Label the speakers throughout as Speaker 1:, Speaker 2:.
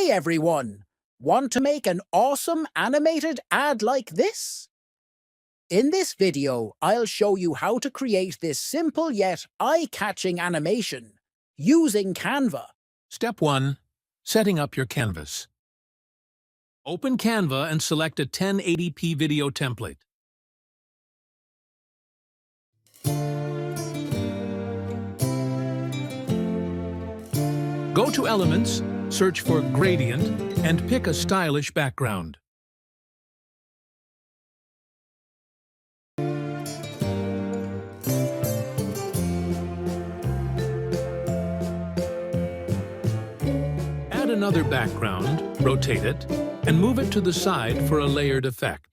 Speaker 1: Hey everyone! Want to make an awesome animated ad like this? In this video, I'll show you how to create this simple yet eye-catching animation using Canva.
Speaker 2: Step 1. Setting up your canvas. Open Canva and select a 1080p video template. Go to Elements, search for Gradient, and pick a stylish background. Add another background, rotate it, and move it to the side for a layered effect.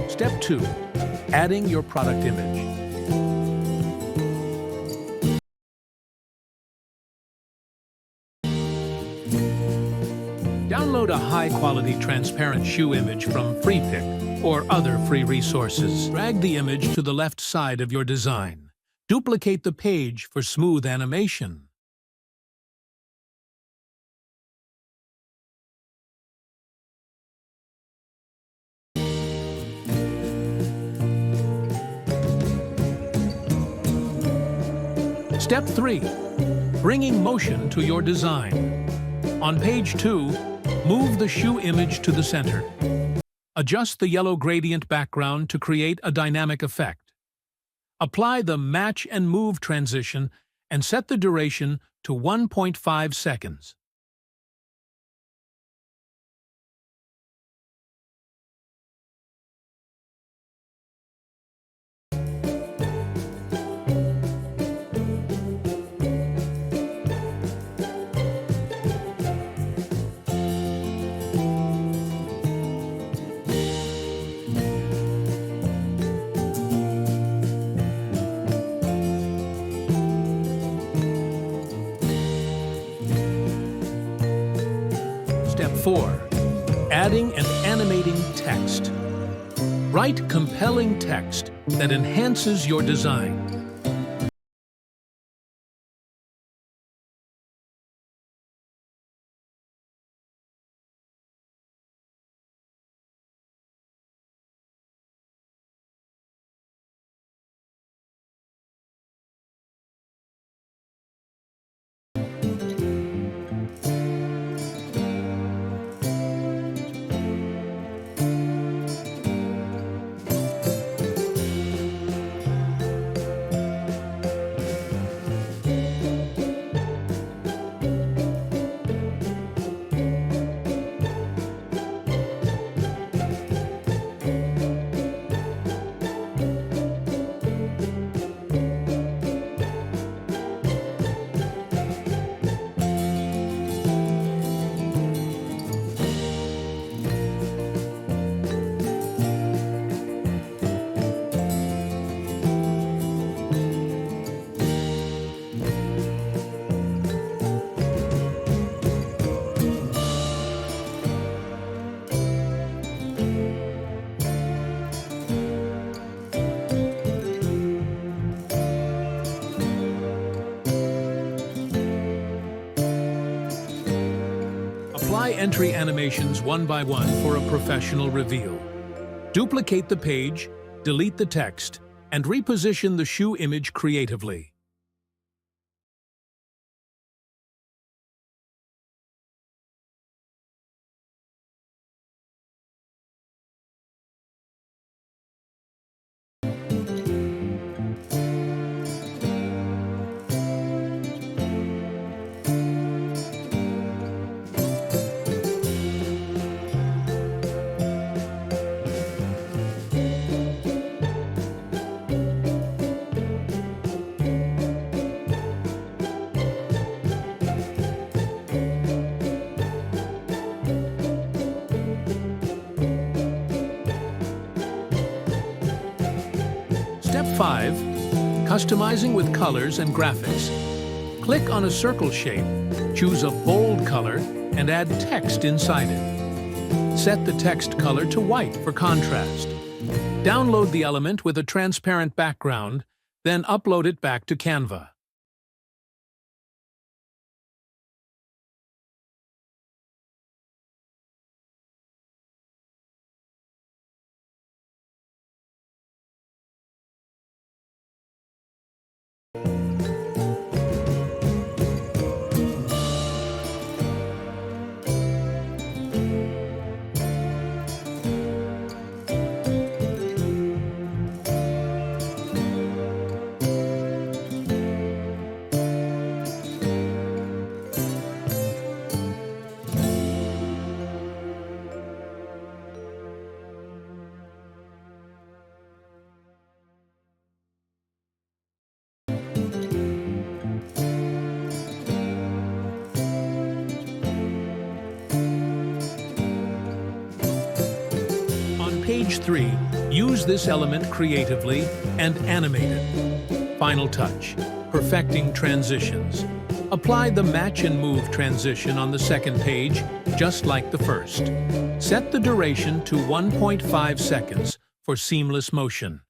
Speaker 2: Step 2. Adding your product image. Download a high-quality transparent shoe image from FreePic or other free resources. Drag the image to the left side of your design. Duplicate the page for smooth animation. Step 3. Bringing motion to your design. On page 2, move the shoe image to the center. Adjust the yellow gradient background to create a dynamic effect. Apply the Match and Move transition and set the duration to 1.5 seconds. Step 4. Adding and animating text. Write compelling text that enhances your design. Apply entry animations one by one for a professional reveal. Duplicate the page, delete the text, and reposition the shoe image creatively. Step 5. Customizing with colors and graphics. Click on a circle shape, choose a bold color, and add text inside it. Set the text color to white for contrast. Download the element with a transparent background, then upload it back to Canva. Page 3, use this element creatively and animate it. Final touch, perfecting transitions. Apply the match and move transition on the second page, just like the first. Set the duration to 1.5 seconds for seamless motion.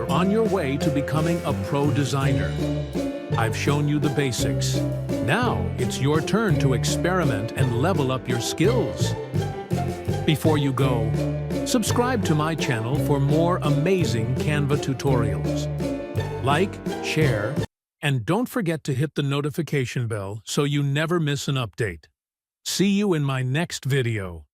Speaker 2: On your way to becoming a pro designer. I've shown you the basics. Now it's your turn to experiment and level up your skills. Before you go, subscribe to my channel for more amazing Canva tutorials. Like, share, and don't forget to hit the notification bell so you never miss an update. See you in my next video.